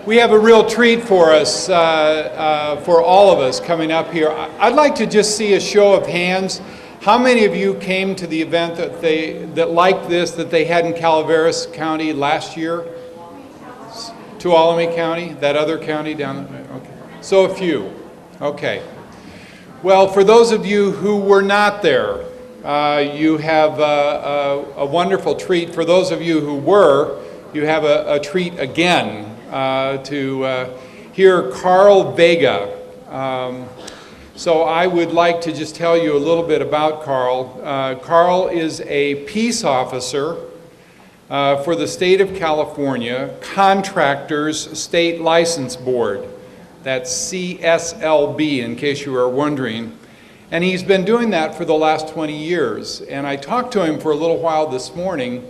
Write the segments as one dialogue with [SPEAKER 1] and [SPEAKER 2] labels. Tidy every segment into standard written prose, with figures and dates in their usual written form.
[SPEAKER 1] We have a real treat for us, for all of us coming up here. I'd like to just see a show of hands. How many of you came to the event that like this that they had in Calaveras County last year? Tuolumne County, that other county down there? Okay. So a few. Okay. Well, for those of you who were not there, you have a wonderful treat. For those of you who were, you have a treat again to hear Carl Vega. So I would like to just tell you a little bit about Carl. Carl is a peace officer for the state of California Contractors State License Board. That's CSLB, in case you are wondering. And he's been doing that for the last 20 years. And I talked to him for a little while this morning,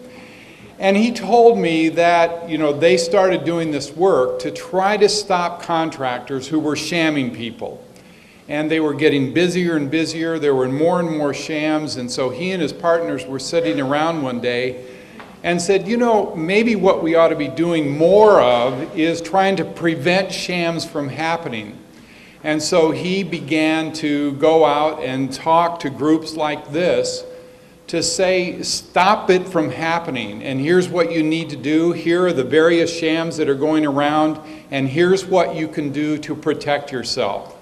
[SPEAKER 1] and he told me that, they started doing this work to try to stop contractors who were shamming people. And they were getting busier and busier. There were more and more shams. And so he and his partners were sitting around one day and said, maybe what we ought to be doing more of is trying to prevent shams from happening. And so he began to go out and talk to groups like this to say, stop it from happening, and here's what you need to do. Here are the various shams that are going around, and here's what you can do to protect yourself.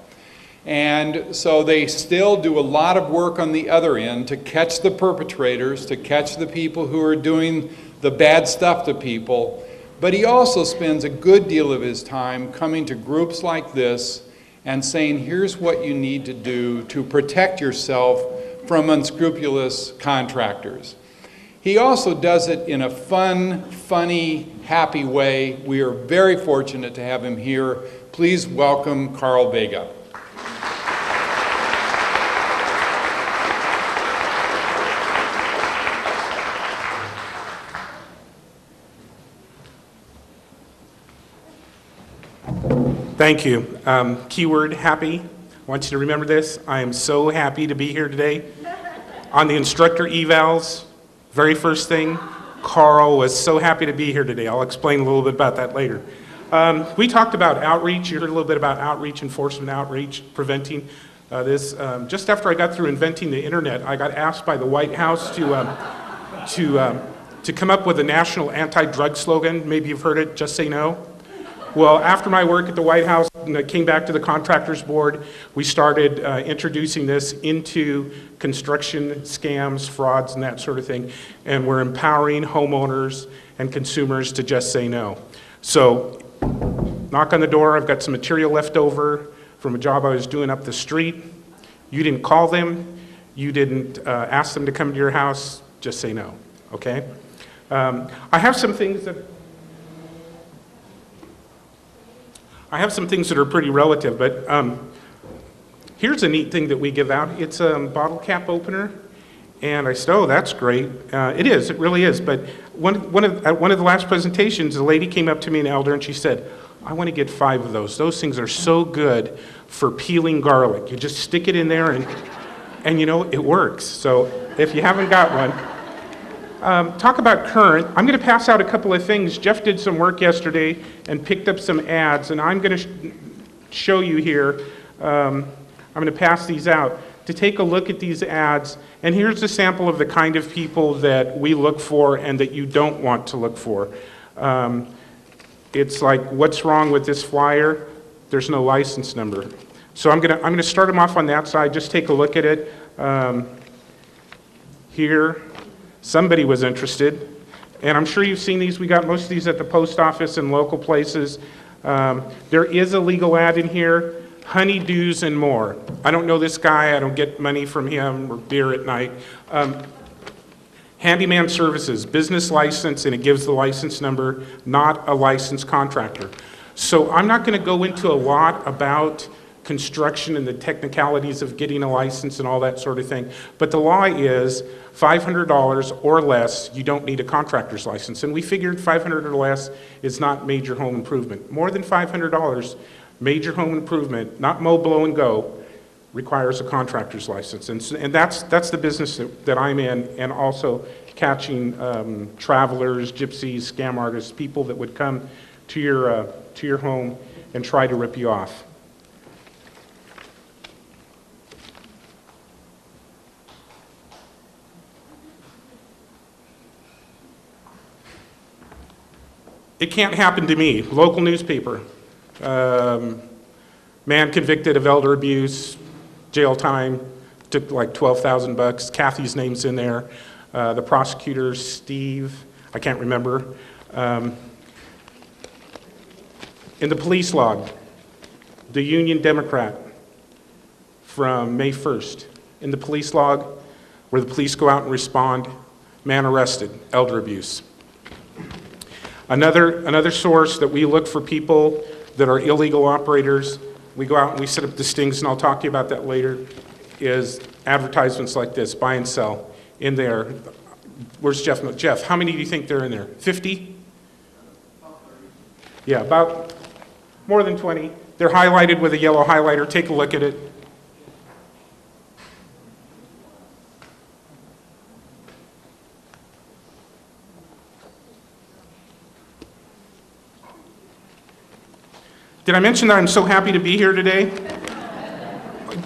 [SPEAKER 1] And so they still do a lot of work on the other end to catch the perpetrators, to catch the people who are doing the bad stuff to people. But he also spends a good deal of his time coming to groups like this and saying, here's what you need to do to protect yourself from unscrupulous contractors. He also does it in a fun, funny, happy way. We are very fortunate to have him here. Please welcome Carl Vega.
[SPEAKER 2] Thank you. Keyword, happy. I want you to remember this. I am so happy to be here today. On the instructor evals, very first thing, Carl was so happy to be here today. I'll explain a little bit about that later. We talked about outreach. You heard a little bit about outreach, enforcement outreach, preventing this. Just after I got through inventing the internet, I got asked by the White House to come up with a national anti-drug slogan. Maybe you've heard it, just say no. Well, after my work at the White House, and I came back to the Contractors Board, we started introducing this into construction scams, frauds, and that sort of thing. And we're empowering homeowners and consumers to just say no. So, knock on the door. I've got some material left over from a job I was doing up the street. You didn't call them. You didn't ask them to come to your house. Just say no, okay? I have some things that are pretty relative, but here's a neat thing that we give out. It's a bottle cap opener, and I said, oh, that's great. It really is, but at one of the last presentations, a lady came up to me, an elder, and she said, I want to get 5 of those. Those things are so good for peeling garlic. You just stick it in there, and it works. So if you haven't got one, talk about current. I'm going to pass out a couple of things. Jeff did some work yesterday and picked up some ads, and I'm going to show you here. I'm going to pass these out to take a look at these ads. And here's a sample of the kind of people that we look for and that you don't want to look for. It's like, what's wrong with this flyer? There's no license number. So I'm going to start them off on that side. Just take a look at it. Here. Somebody was interested, and I'm sure you've seen these. We got most of these at the post office and local places. There is a legal ad in here, honeydews and more. I don't know this guy. I don't get money from him or beer at night. Handyman services, business license, and it gives the license number, not a licensed contractor. So I'm not going to go into a lot about construction and the technicalities of getting a license and all that sort of thing. But the law is $500 or less, you don't need a contractor's license. And we figured 500 or less is not major home improvement. More than $500, major home improvement, not mow, blow, and go, requires a contractor's license. And that's the business that I'm in, and also catching travelers, gypsies, scam artists, people that would come to to your home and try to rip you off. It can't happen to me. Local newspaper. Man convicted of elder abuse, jail time, took like $12,000. Kathy's name's in there. The prosecutor, Steve, I can't remember. In the police log, the Union Democrat from May 1st. In the police log, where the police go out and respond, man arrested, elder abuse. Another source that we look for people that are illegal operators, we go out and we set up the stings, and I'll talk to you about that later, is advertisements like this, buy and sell, in there. Where's Jeff? Jeff, how many do you think there are in there? 50? Yeah, about more than 20. They're highlighted with a yellow highlighter. Take a look at it. Did I mention that I'm so happy to be here today?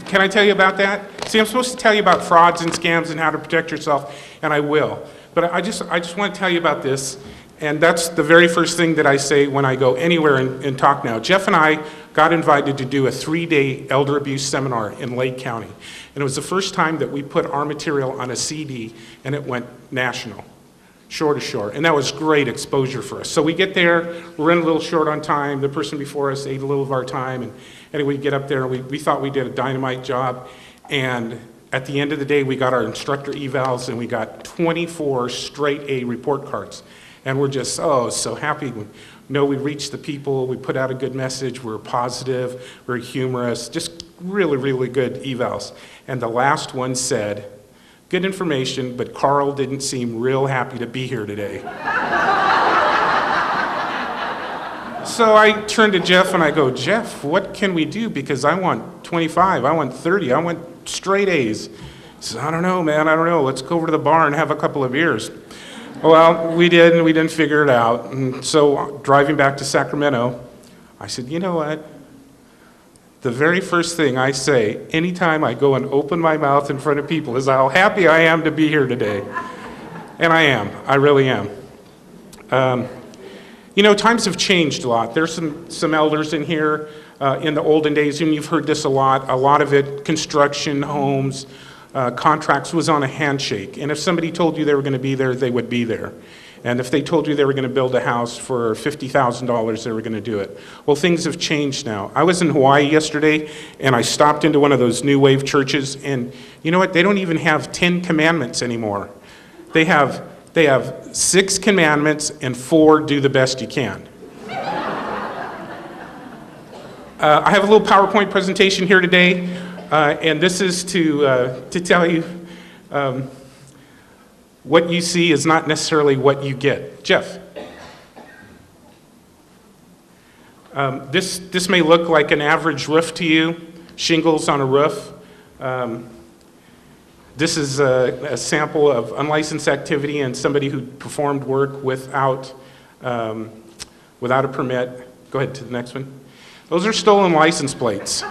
[SPEAKER 2] Can I tell you about that? See, I'm supposed to tell you about frauds and scams and how to protect yourself, and I will. But I just want to tell you about this, and that's the very first thing that I say when I go anywhere and talk now. Jeff and I got invited to do a 3-day elder abuse seminar in Lake County, and it was the first time that we put our material on a CD, and it went national. Shore to shore, and that was great exposure for us. So we get there, we're running a little short on time, the person before us ate a little of our time, and anyway, we get up there, and we thought we did a dynamite job, and at the end of the day, we got our instructor evals, and we got 24 straight A report cards, and we're just, so happy. We know we reached the people, we put out a good message, we're positive, we're humorous, just really, really good evals. And the last one said, good information, but Carl didn't seem real happy to be here today. So I turned to Jeff and I go, Jeff, what can we do? Because I want 25, I want 30, I want straight A's. He says, I don't know, man, I don't know. Let's go over to the bar and have a couple of beers. Well, we did, and we didn't figure it out. And so driving back to Sacramento, I said, you know what? The very first thing I say anytime I go and open my mouth in front of people is how happy I am to be here today. And I am. I really am. Times have changed a lot. There's some elders in here in the olden days, and you've heard this a lot of it, construction, homes, contracts was on a handshake. And if somebody told you they were going to be there, they would be there. And if they told you they were going to build a house for $50,000, they were going to do it. Well, things have changed now. I was in Hawaii yesterday, and I stopped into one of those new wave churches, and you know what? They don't even have 10 commandments anymore. They have 6 commandments and 4 do the best you can. I have a little PowerPoint presentation here today, and this is to tell you what you see is not necessarily what you get. Jeff. This may look like an average roof to you, shingles on a roof. This is a sample of unlicensed activity and somebody who performed work without a permit. Go ahead to the next one. Those are stolen license plates.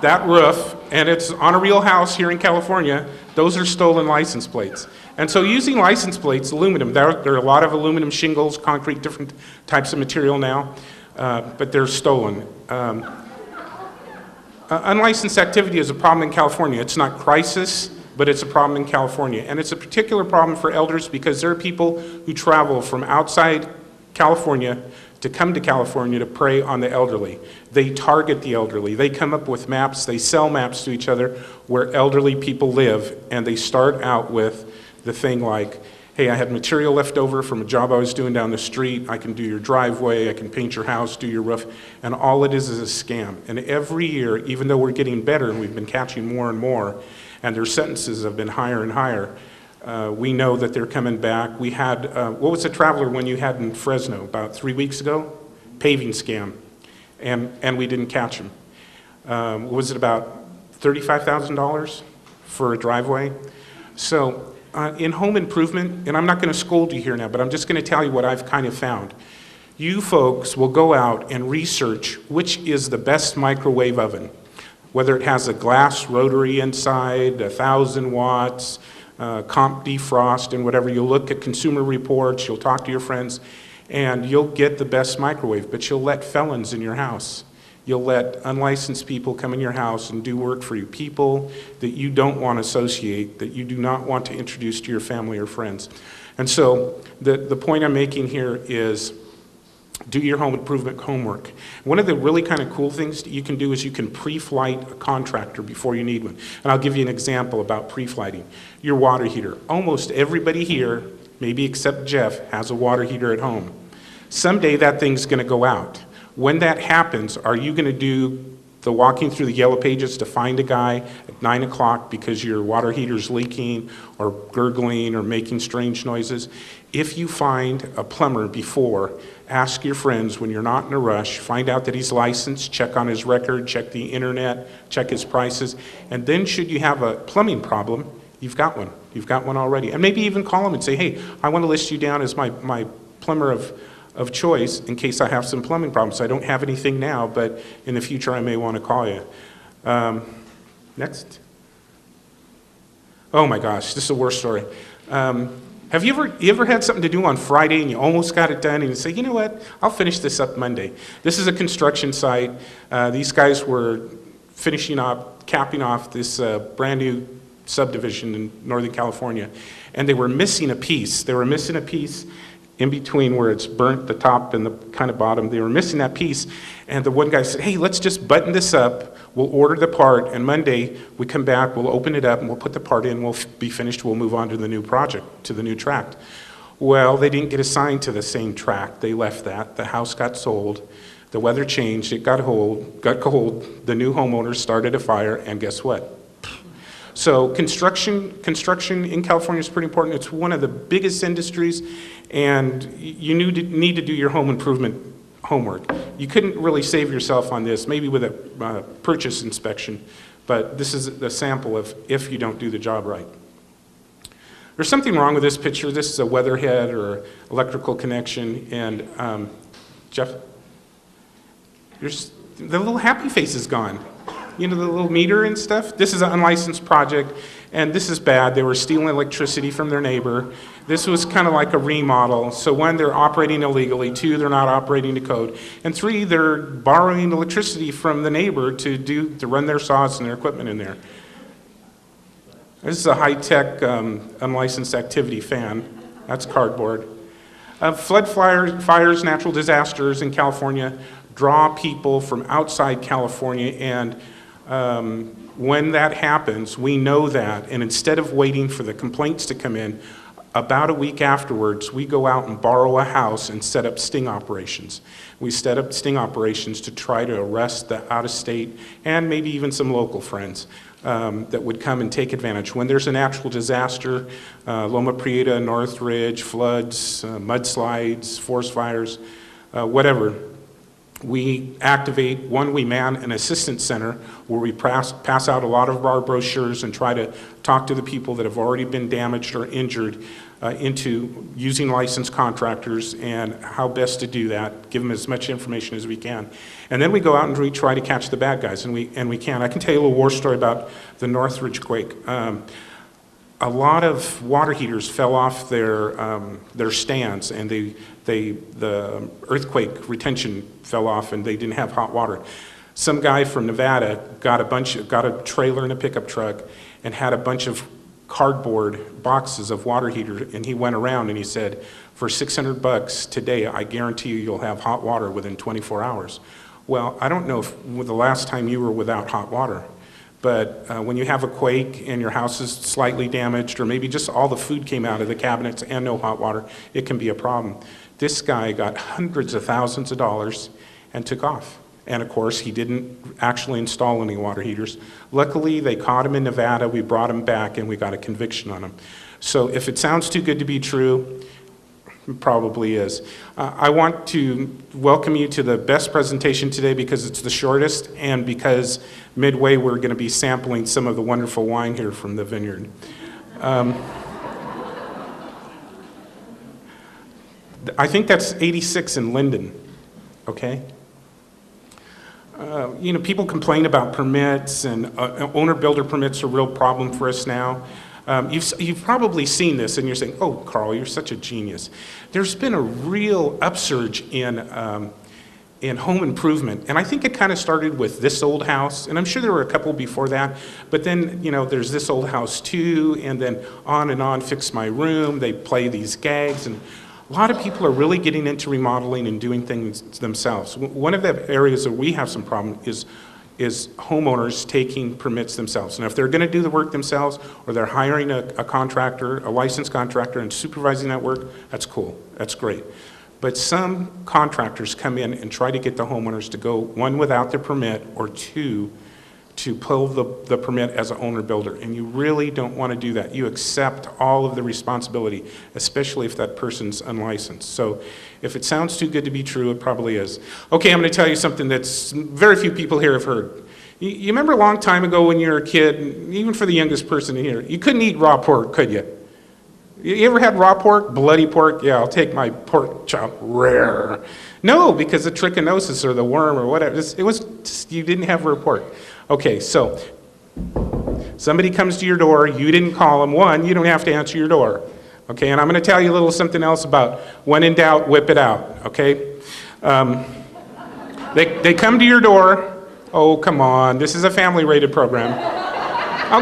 [SPEAKER 2] That roof, and it's on a real house here in California, those are stolen license plates. And so using license plates, aluminum, there are a lot of aluminum shingles, concrete, different types of material now, but they're stolen. Unlicensed activity is a problem in California. It's not crisis, but it's a problem in California. And it's a particular problem for elders because there are people who travel from outside California to come to California to prey on the elderly. They target the elderly. They come up with maps. They sell maps to each other where elderly people live, and they start out with the thing like, hey, I had material left over from a job I was doing down the street. I can do your driveway. I can paint your house, do your roof. And all it is a scam. And every year, even though we're getting better and we've been catching more and more, and their sentences have been higher and higher, we know that they're coming back. We had, what was the traveler one you had in Fresno about 3 weeks ago? Paving scam. And we didn't catch him. Was it about $35,000 for a driveway? So in home improvement, and I'm not going to scold you here now, but I'm just going to tell you what I've kind of found. you folks will go out and research which is the best microwave oven, whether it has a glass rotary inside, 1,000 watts, comp defrost, and whatever. You'll look at consumer reports, you'll talk to your friends, and you'll get the best microwave, but you'll let felons in your house. You'll let unlicensed people come in your house and do work for you, people that you don't want to associate, that you do not want to introduce to your family or friends. And so the point I'm making here is do your home improvement homework. One of the really kind of cool things that you can do is you can pre-flight a contractor before you need one. And I'll give you an example about pre-flighting. Your water heater. Almost everybody here, maybe except Jeff, has a water heater at home. Someday that thing's going to go out. When that happens, are you going to do the walking through the yellow pages to find a guy at 9 o'clock because your water heater's leaking or gurgling or making strange noises? If you find a plumber before, ask your friends when you're not in a rush, find out that he's licensed, check on his record, check the internet, check his prices, and then should you have a plumbing problem, you've got one. You've got one already. And maybe even call him and say, hey, I want to list you down as my plumber of choice in case I have some plumbing problems. I don't have anything now, but in the future I may want to call you. Next. Oh my gosh, this is the worst story. Have you ever had something to do on Friday and you almost got it done and you say, you know what, I'll finish this up Monday. This is a construction site. These guys were capping off this brand new subdivision in Northern California, and they were missing a piece. They were missing a piece in between where it's burnt the top and the kind of bottom. They were missing that piece, and the one guy said, hey, let's just button this up, we'll order the part, and Monday we come back, we'll open it up, and we'll put the part in, we'll be finished, we'll move on to the new project, to the new tract. Well, they didn't get assigned to the same tract. They left that. The house got sold. The weather changed. It got cold. The new homeowners started a fire, and guess what? So construction in California is pretty important. It's one of the biggest industries, and you need to do your home improvement homework. You couldn't really save yourself on this, maybe with a purchase inspection, but this is a sample of if you don't do the job right. There's something wrong with this picture. This is a weatherhead or electrical connection, and Jeff, the little happy face is gone. You know, the little meter and stuff? This is an unlicensed project, and this is bad. They were stealing electricity from their neighbor. This was kind of like a remodel. So one, they're operating illegally. Two, they're not operating to code. And three, they're borrowing electricity from the neighbor to run their saws and their equipment in there. This is a high-tech unlicensed activity fan. That's cardboard. Flood fires, natural disasters in California draw people from outside California, and when that happens, we know that, and instead of waiting for the complaints to come in, about a week afterwards, we go out and borrow a house and set up sting operations. We set up sting operations to try to arrest the out-of-state and maybe even some local friends that would come and take advantage. When there's a natural disaster, Loma Prieta, Northridge, floods, mudslides, forest fires, whatever, we activate, we man an assistance center where we pass out a lot of our brochures and try to talk to the people that have already been damaged or injured into using licensed contractors and how best to do that, give them as much information as we can. And then we go out and we try to catch the bad guys, and we can. I can tell you a little war story about the Northridge quake. A lot of water heaters fell off their stands, and the earthquake retention fell off, and they didn't have hot water. Some guy from Nevada got a trailer and a pickup truck and had a bunch of cardboard boxes of water heater, and he went around and he said, for $600 today, I guarantee you'll have hot water within 24 hours. Well, I don't know if the last time you were without hot water. But when you have a quake and your house is slightly damaged, or maybe just all the food came out of the cabinets and no hot water, it can be a problem. This guy got hundreds of thousands of dollars and took off. And of course, he didn't actually install any water heaters. Luckily, they caught him in Nevada, we brought him back, and we got a conviction on him. So if it sounds too good to be true, it probably is. I want to welcome you to the best presentation today because it's the shortest, and because midway we're going to be sampling some of the wonderful wine here from the vineyard. I think that's 86 in Linden, okay? People complain about permits, and owner-builder permits are a real problem for us now. You've probably seen this, and you're saying, oh, Carl, you're such a genius. There's been a real upsurge in home improvement, and I think it kind of started with This Old House, and I'm sure there were a couple before that, but then, there's This Old House 2, and then on, Fix My Room. They play these gags, and a lot of people are really getting into remodeling and doing things themselves. One of the areas that we have some problem is homeowners taking permits themselves. And if they're going to do the work themselves, or they're hiring a contractor, a licensed contractor, and supervising that work, that's cool. That's great. But some contractors come in and try to get the homeowners to go, one, without their permit, or two, to pull the permit as an owner builder. And you really don't want to do that. You accept all of the responsibility, especially if that person's unlicensed. So if it sounds too good to be true, it probably is. Okay, I'm going to tell you something that's very few people here have heard. You remember a long time ago when you were a kid, even for the youngest person in here, you couldn't eat raw pork, could you? You ever had raw pork, bloody pork? Yeah, I'll take my pork chop rare. No, because the trichinosis or the worm or whatever, it was just, you didn't have raw pork. Okay, so somebody comes to your door, you didn't call them. One, you don't have to answer your door. Okay, and I'm going to tell you a little something else about when in doubt, whip it out. Okay, they come to your door. Oh, come on, this is a family-rated program.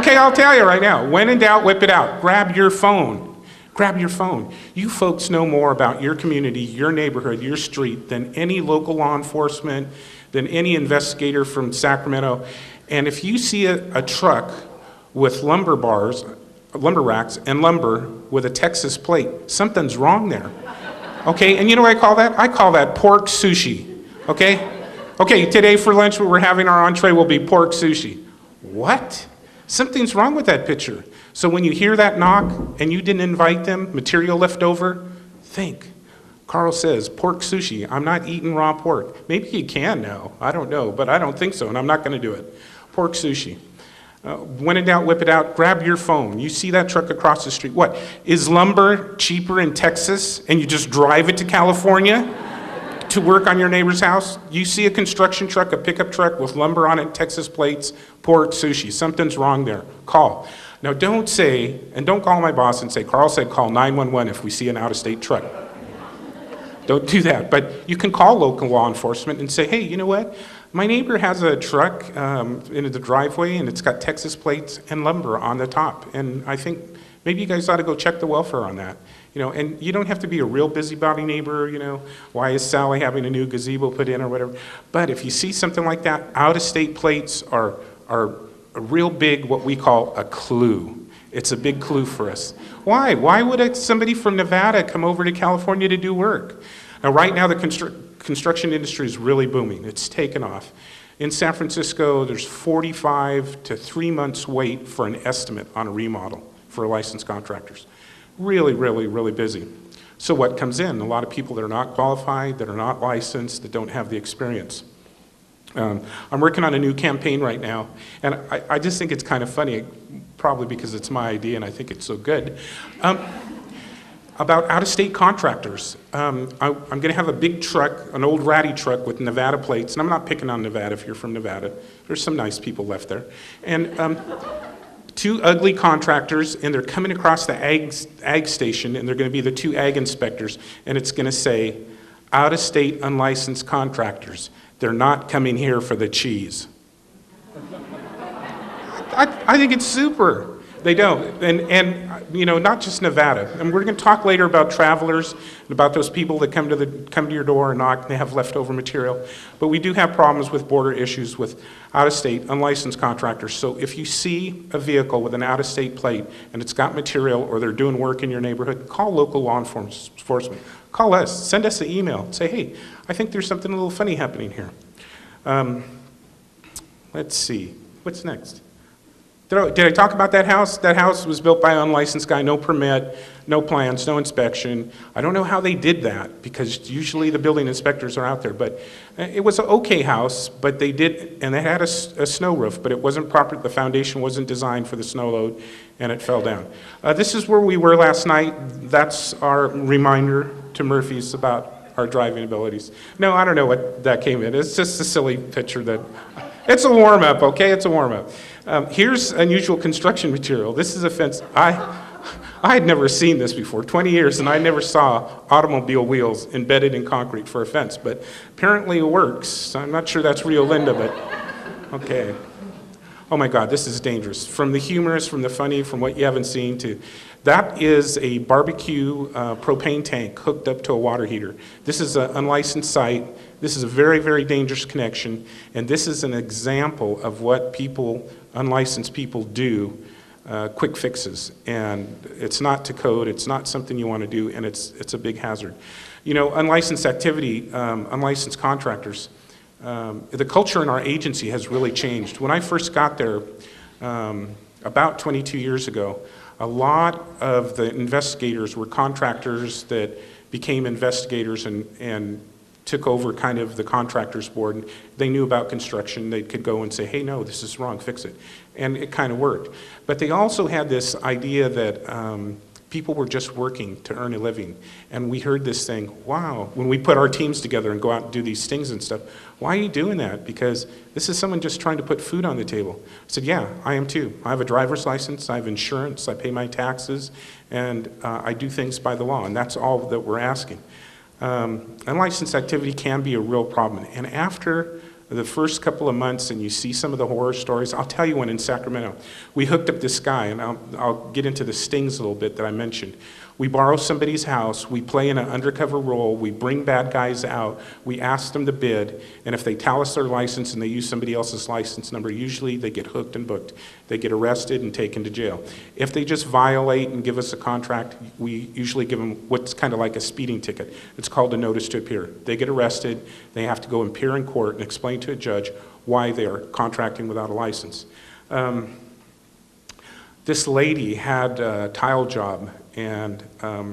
[SPEAKER 2] Okay, I'll tell you right now. When in doubt, whip it out. Grab your phone. Grab your phone. You folks know more about your community, your neighborhood, your street than any local law enforcement, than any investigator from Sacramento. And if you see a truck with lumber racks and lumber with a Texas plate, something's wrong there. Okay, and you know what I call that? I call that pork sushi. Okay? Okay, today for lunch we're having our entree will be pork sushi. What? Something's wrong with that picture. So when you hear that knock and you didn't invite them, material left over, think. Carl says, pork sushi. I'm not eating raw pork. Maybe you can now. I don't know, but I don't think so, and I'm not going to do it. Pork sushi. When in doubt, whip it out. Grab your phone. You see that truck across the street. What? Is lumber cheaper in Texas and you just drive it to California to work on your neighbor's house? You see a construction truck, a pickup truck with lumber on it, Texas plates, pork sushi. Something's wrong there. Call. Now don't say, and don't call my boss and say, Carl said call 911 if we see an out-of-state truck. Don't do that. But you can call local law enforcement and say, hey, you know what? My neighbor has a truck in the driveway, and it's got Texas plates and lumber on the top. And I think maybe you guys ought to go check the welfare on that. And you don't have to be a real busybody neighbor, why is Sally having a new gazebo put in or whatever. But if you see something like that, out-of-state plates are a real big, what we call a clue. It's a big clue for us. Why? Why would somebody from Nevada come over to California to do work? Now, right now, the construction industry is really booming. It's taken off. In San Francisco, there's 45 to 3 months wait for an estimate on a remodel for licensed contractors. Really, really, really busy. So what comes in? A lot of people that are not qualified, that are not licensed, that don't have the experience. I'm working on a new campaign right now, and I just think it's kind of funny, probably because it's my idea and I think it's so good, about out-of-state contractors. I'm going to have a big truck, an old ratty truck with Nevada plates, and I'm not picking on Nevada if you're from Nevada. There's some nice people left there. And two ugly contractors, and they're coming across the ag station, and they're going to be the two ag inspectors, and it's going to say, out-of-state unlicensed contractors. They're not coming here for the cheese. I think it's super. They don't. And not just Nevada. And we're going to talk later about travelers and about those people that come to your door and knock and they have leftover material. But we do have problems with border issues with out-of-state unlicensed contractors. So if you see a vehicle with an out-of-state plate and it's got material or they're doing work in your neighborhood, call local law enforcement. Call us. Send us an email. Say, hey, I think there's something a little funny happening here. Let's see. What's next? Did I talk about that house? That house was built by an unlicensed guy, no permit, no plans, no inspection. I don't know how they did that because usually the building inspectors are out there. But it was an okay house, but they did, and they had a snow roof, but it wasn't proper. The foundation wasn't designed for the snow load, and it fell down. This is where we were last night. That's our reminder to to Murphy's about our driving abilities. No, I don't know what that came in. It's just a silly picture that, it's a warm-up, okay? It's a warm-up. Here's unusual construction material. This is a fence. I had never seen this before, 20 years, and I never saw automobile wheels embedded in concrete for a fence, but apparently it works. I'm not sure that's real, Linda, but okay. Oh my God, this is dangerous. From the humorous, from the funny, from what you haven't seen to, that is a barbecue propane tank hooked up to a water heater. This is an unlicensed site. This is a very, very dangerous connection, and this is an example of what people, unlicensed people do, quick fixes. And it's not to code, it's not something you want to do, and it's a big hazard. You know, unlicensed activity, unlicensed contractors, the culture in our agency has really changed. When I first got there, about 22 years ago, a lot of the investigators were contractors that became investigators and took over kind of the contractors board. And they knew about construction. They could go and say, hey, no, this is wrong, fix it. And it kind of worked. But they also had this idea that people were just working to earn a living. And we heard this thing, wow, when we put our teams together and go out and do these stings and stuff, why are you doing that? Because this is someone just trying to put food on the table. I said, yeah, I am too. I have a driver's license, I have insurance, I pay my taxes, and I do things by the law, and that's all that we're asking. Unlicensed activity can be a real problem. And after the first couple of months and you see some of the horror stories, I'll tell you one in Sacramento. We hooked up this guy, and I'll get into the stings a little bit that I mentioned. We borrow somebody's house, we play in an undercover role, we bring bad guys out, we ask them to bid, and if they tell us their license and they use somebody else's license number, usually they get hooked and booked. They get arrested and taken to jail. If they just violate and give us a contract, we usually give them what's kind of like a speeding ticket. It's called a notice to appear. They get arrested, they have to go appear in court and explain to a judge why they are contracting without a license. This lady had a tile job, and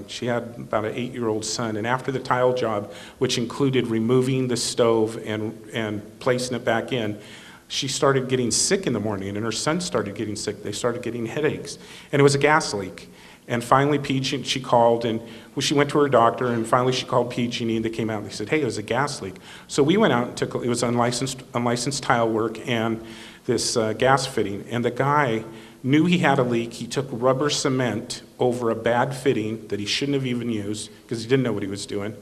[SPEAKER 2] she had about an 8-year-old son, and after the tile job, which included removing the stove and placing it back in, she started getting sick in the morning, and her son started getting sick. They started getting headaches, and it was a gas leak. And finally, PG&E, she called, and she went to her doctor, and finally she called PG&E, and they came out and they said, hey, it was a gas leak. So we went out and took, it was unlicensed tile work and this gas fitting, and the guy knew he had a leak. He took rubber cement over a bad fitting that he shouldn't have even used because he didn't know what he was doing.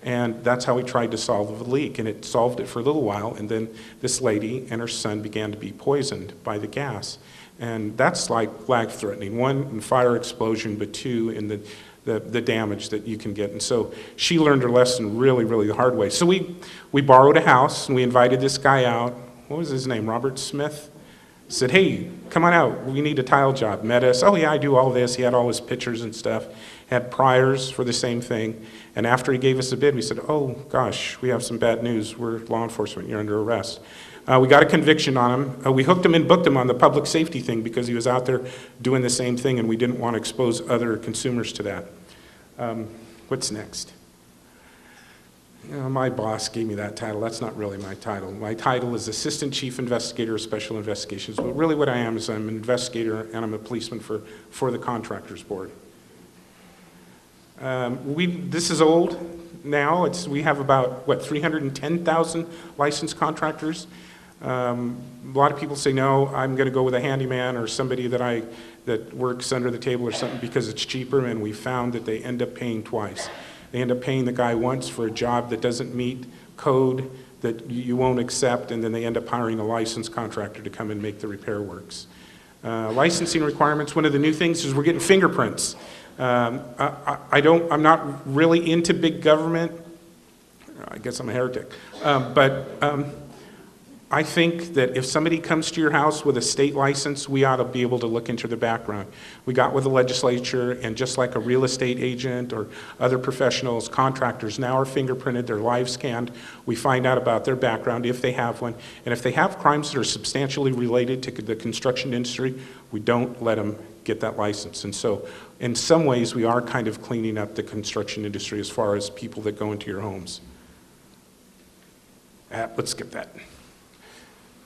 [SPEAKER 2] And that's how he tried to solve the leak. And it solved it for a little while. And then this lady and her son began to be poisoned by the gas. And that's like life-threatening. One, in fire explosion, but two, in the damage that you can get. And so she learned her lesson really, really the hard way. So we borrowed a house, and we invited this guy out. What was his name? Robert Smith? Said, hey, come on out, we need a tile job. Met us, oh yeah, I do all this. He had all his pictures and stuff. Had priors for the same thing. And after he gave us a bid, we said, oh gosh, we have some bad news. We're law enforcement, you're under arrest. We got a conviction on him. We hooked him and booked him on the public safety thing because he was out there doing the same thing, and we didn't want to expose other consumers to that. What's next? You know, my boss gave me that title. That's not really my title. My title is Assistant Chief Investigator of Special Investigations. But really what I am is I'm an investigator and I'm a policeman for the Contractors Board. This is old now. We have about, 310,000 licensed contractors. A lot of people say, no, I'm going to go with a handyman or somebody that works under the table or something because it's cheaper, and we found that they end up paying twice. They end up paying the guy once for a job that doesn't meet code that you won't accept, and then they end up hiring a licensed contractor to come and make the repair works. Licensing requirements, one of the new things is we're getting fingerprints. I'm not really into big government. I guess I'm a heretic. But I think that if somebody comes to your house with a state license, we ought to be able to look into their background. We got with the legislature, and just like a real estate agent or other professionals, contractors now are fingerprinted, they're live scanned. We find out about their background if they have one. And if they have crimes that are substantially related to the construction industry, we don't let them get that license. And so in some ways, we are kind of cleaning up the construction industry as far as people that go into your homes. Let's skip that.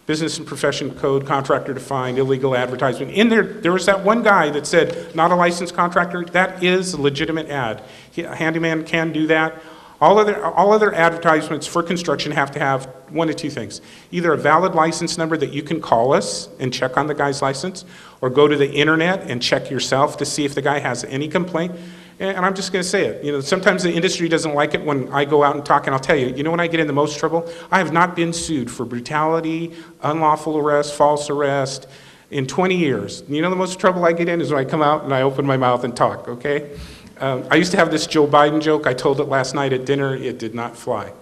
[SPEAKER 2] Business and Profession Code, contractor defined, illegal advertisement. In there was that one guy that said, not a licensed contractor. That is a legitimate ad. A handyman can do that. All other advertisements for construction have to have one of two things. Either a valid license number that you can call us and check on the guy's license, or go to the internet and check yourself to see if the guy has any complaint. And I'm just going to say it. Sometimes the industry doesn't like it when I go out and talk, and I'll tell you, when I get in the most trouble? I have not been sued for brutality, unlawful arrest, false arrest in 20 years. The most trouble I get in is when I come out and I open my mouth and talk, okay? I used to have this Joe Biden joke. I told it last night at dinner. It did not fly.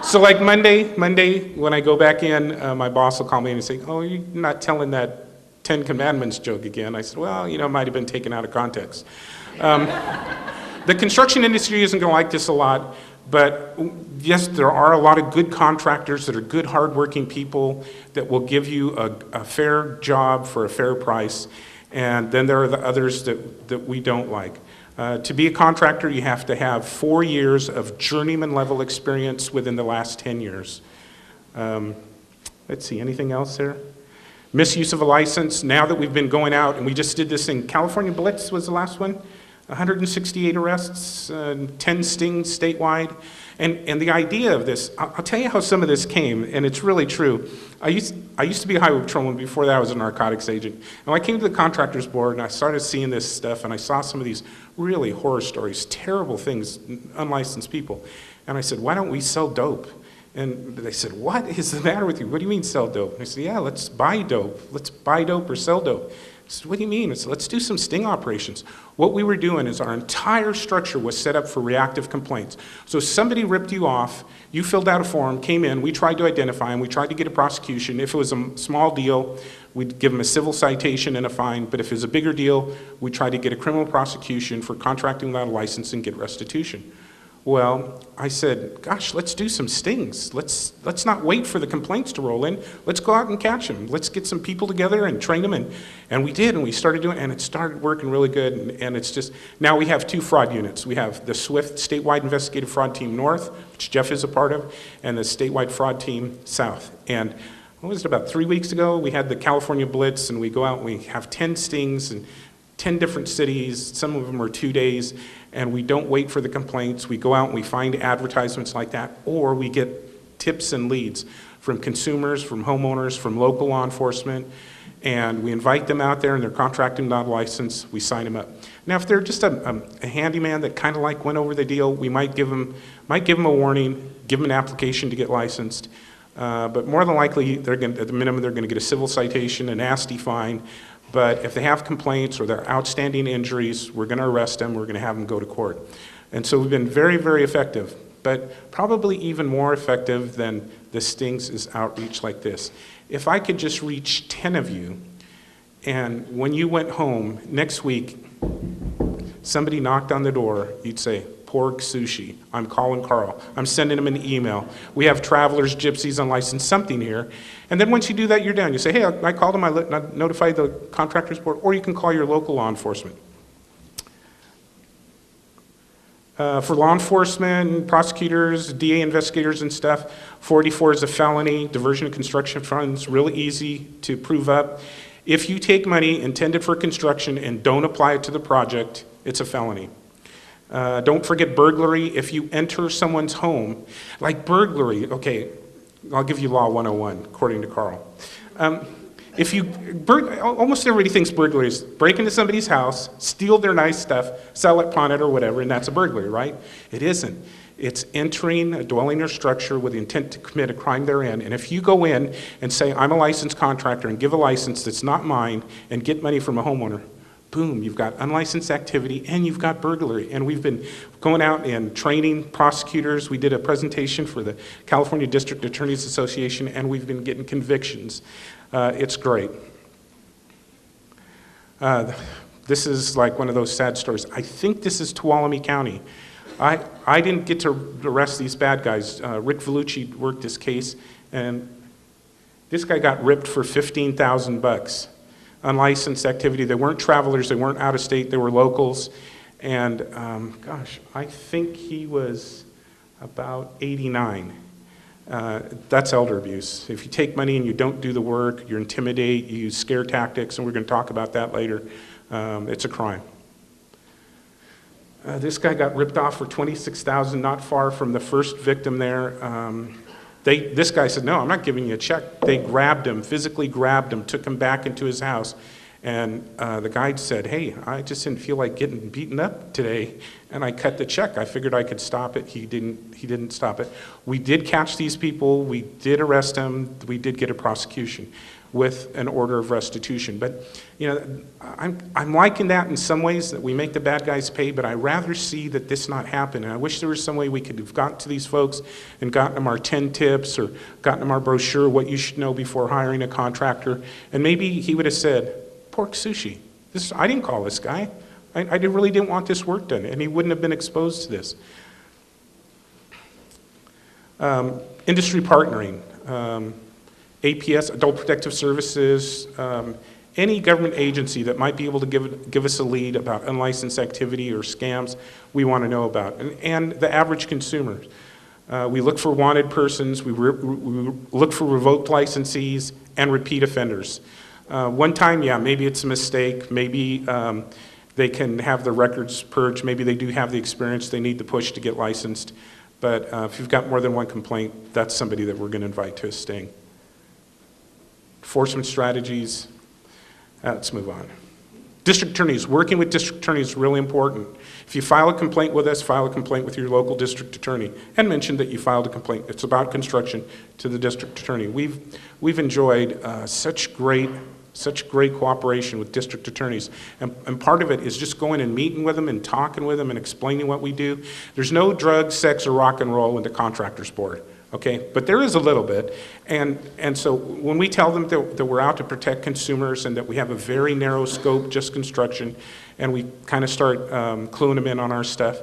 [SPEAKER 2] So like Monday, when I go back in, my boss will call me and say, oh, you're not telling that 10 Commandments joke again. I said, well, it might have been taken out of context. The construction industry isn't going to like this a lot, but yes, there are a lot of good contractors that are good, hardworking people that will give you a fair job for a fair price, and then there are the others that we don't like. To be a contractor, you have to have 4 years of journeyman level experience within the last 10 years. Let's see, anything else there? Misuse of a license. Now that we've been going out, and we just did this thing, California Blitz was the last one, 168 arrests, 10 stings statewide. And the idea of this, I'll tell you how some of this came, and it's really true. I used to be a highway patrolman. Before that I was a narcotics agent. And when I came to the contractors board and I started seeing this stuff, and I saw some of these really horror stories, terrible things, unlicensed people. And I said, why don't we sell dope? And they said, what is the matter with you? What do you mean sell dope? And I said, yeah, let's buy dope. Let's buy dope or sell dope. I said, what do you mean? I said, let's do some sting operations. What we were doing is our entire structure was set up for reactive complaints. So somebody ripped you off, you filled out a form, came in, we tried to identify them, we tried to get a prosecution. If it was a small deal, we'd give them a civil citation and a fine. But if it was a bigger deal, we tried to get a criminal prosecution for contracting without a license and get restitution. Well, I said, gosh, let's do some stings. Let's not wait for the complaints to roll in. Let's go out and catch them. Let's get some people together and train them. And we did, and we started doing it, and it started working really good. And it's just, now we have 2 fraud units. We have the SWIFT Statewide Investigative Fraud Team North, which Jeff is a part of, and the Statewide Fraud Team South. And what was it, about 3 weeks ago, we had the California Blitz, and we go out and we have 10 stings and 10 different cities. Some of them are 2 days. And we don't wait for the complaints. We go out and we find advertisements like that, or we get tips and leads from consumers, from homeowners, from local law enforcement, and we invite them out there and they're contracting without a license, we sign them up. Now, if they're just a handyman that kind of like went over the deal, we might give them a warning, give them an application to get licensed, but more than likely, at the minimum, they're going to get a civil citation, a nasty fine. But if they have complaints or they're outstanding injuries, we're going to arrest them, we're going to have them go to court. And so we've been very, very effective, but probably even more effective than the stings is outreach like this. If I could just reach 10 of you, and when you went home next week, somebody knocked on the door, you'd say, pork sushi, I'm calling Carl, I'm sending him an email. We have travelers, gypsies, unlicensed, something here. And then once you do that, you're done. You say, hey, I called him, I notified the contractors board, or you can call your local law enforcement. For law enforcement, prosecutors, DA investigators and stuff, 484 is a felony, diversion of construction funds, really easy to prove up. If you take money intended for construction and don't apply it to the project, it's a felony. Don't forget burglary. If you enter someone's home, like burglary, okay, I'll give you Law 101, according to Carl. Almost everybody thinks burglary is break into somebody's house, steal their nice stuff, sell it, pawn it, or whatever, and that's a burglary, right? It isn't. It's entering a dwelling or structure with the intent to commit a crime therein. And if you go in and say, I'm a licensed contractor, and give a license that's not mine, and get money from a homeowner, boom, you've got unlicensed activity and you've got burglary. And we've been going out and training prosecutors. We did a presentation for the California District Attorneys Association, and we've been getting convictions. It's great. This is like one of those sad stories. I think this is Tuolumne County. I didn't get to arrest these bad guys. Rick Vellucci worked this case, and this guy got ripped for $15,000. Unlicensed activity. They weren't travelers, they weren't out of state, they were locals. And gosh, I think he was about 89. That's elder abuse. If you take money and you don't do the work, you intimidate, you use scare tactics, and we're going to talk about that later, it's a crime. This guy got ripped off for $26,000, not far from the first victim there. This guy said, no, I'm not giving you a check. They grabbed him, physically grabbed him, took him back into his house. And the guide said, hey, I just didn't feel like getting beaten up today, and I cut the check. I figured I could stop it. He didn't stop it. We did catch these people. We did arrest them. We did get a prosecution with an order of restitution. But, you know, I'm liking that in some ways, that we make the bad guys pay, but I rather see that this not happen. And I wish there was some way we could have gotten to these folks and gotten them our 10 tips or gotten them our brochure, what you should know before hiring a contractor. And maybe he would have said, pork sushi. I didn't call this guy. I really didn't want this work done, and he wouldn't have been exposed to this. Industry partnering, APS, Adult Protective Services, any government agency that might be able to give us a lead about unlicensed activity or scams, we want to know about. And the average consumer. We look for wanted persons, we look for revoked licensees, and repeat offenders. One time, yeah, maybe it's a mistake, maybe they can have the records purged, maybe they do have the experience they need to push to get licensed, but if you've got more than one complaint, that's somebody that we're going to invite to a sting. Enforcement strategies, let's move on. District attorneys, working with district attorneys is really important. If you file a complaint with us, file a complaint with your local district attorney and mention that you filed a complaint. It's about construction to the district attorney. We've enjoyed such great cooperation with district attorneys. And part of it is just going and meeting with them and talking with them and explaining what we do. There's no drugs, sex, or rock and roll in the contractors board. Okay, but there is a little bit, and so when we tell them that we're out to protect consumers and that we have a very narrow scope, just construction, and we kind of start cluing them in on our stuff,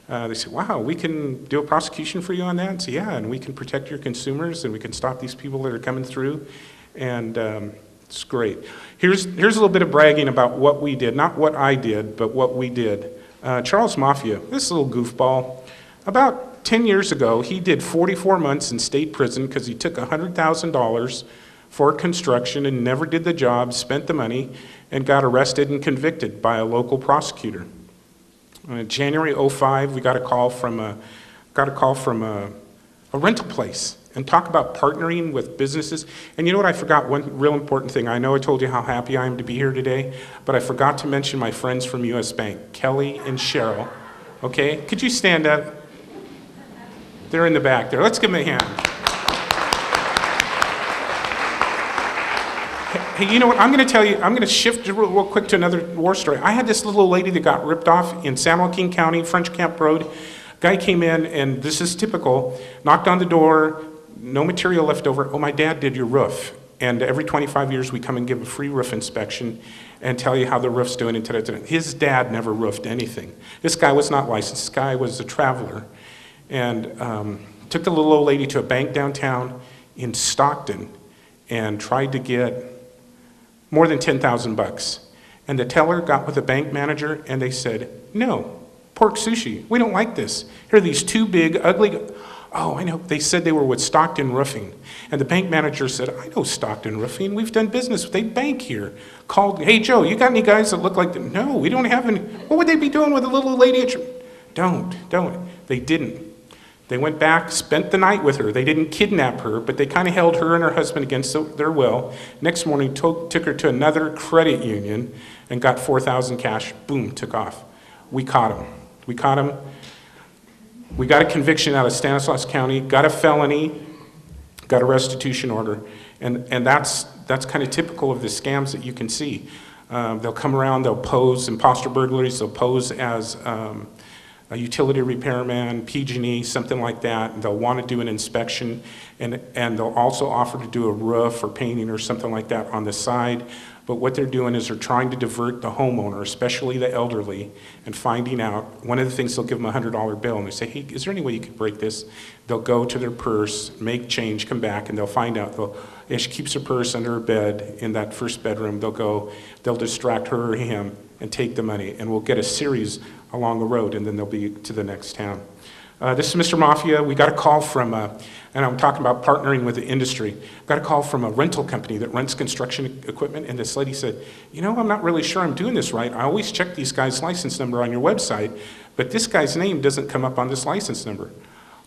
[SPEAKER 2] they say, wow, we can do a prosecution for you on that? And say, yeah, and we can protect your consumers and we can stop these people that are coming through, and it's great. Here's a little bit of bragging about what we did, not what I did, but what we did. Charles Mafia, this little goofball, about 10 years ago, he did 44 months in state prison because he took $100,000 for construction and never did the job, spent the money, and got arrested and convicted by a local prosecutor. In January 05, we got a call from a rental place and talk about partnering with businesses. And you know what, I forgot one real important thing. I know I told you how happy I am to be here today, but I forgot to mention my friends from US Bank, Kelly and Cheryl. Okay, could you stand up? They're in the back there. Let's give them a hand. Hey, you know what? I'm going to tell you, I'm going to shift real quick to another war story. I had this little lady that got ripped off in San Joaquin County, French Camp Road. Guy came in, and this is typical, knocked on the door, no material left over. Oh, my dad did your roof. And every 25 years, we come and give a free roof inspection and tell you how the roof's doing. And his dad never roofed anything. This guy was not licensed. This guy was a traveler. And took the little old lady to a bank downtown in Stockton and tried to get more than $10,000. And the teller got with the bank manager and they said, no, pork sushi, we don't like this. Here are these two big, ugly, oh, I know, they said they were with Stockton Roofing. And the bank manager said, I know Stockton Roofing, we've done business, they bank here. Called, hey Joe, you got any guys that look like them? No, we don't have any. What would they be doing with a little lady at your... Don't. They didn't. They went back, spent the night with her. They didn't kidnap her, but they kind of held her and her husband against their will. Next morning, took her to another credit union and got $4,000 cash. Boom, took off. We caught him. We got a conviction out of Stanislaus County, got a felony, got a restitution order. And that's kind of typical of the scams that you can see. They'll come around, they'll pose imposter burglaries, they'll pose as a utility repairman, PG&E, something like that. And they'll want to do an inspection, and they'll also offer to do a roof or painting or something like that on the side. But what they're doing is they're trying to divert the homeowner, especially the elderly, and finding out. One of the things, they'll give them a $100 bill, and they say, hey, is there any way you could break this? They'll go to their purse, make change, come back, and they'll find out. If she keeps her purse under her bed in that first bedroom, they'll distract her or him and take the money, and we'll get a series along the road, and then they'll be to the next town. This is Mr. Mafia. We got a call from, and I'm talking about partnering with the industry, got a call from a rental company that rents construction equipment, and this lady said, you know, I'm not really sure I'm doing this right. I always check these guys' license number on your website, but this guy's name doesn't come up on this license number.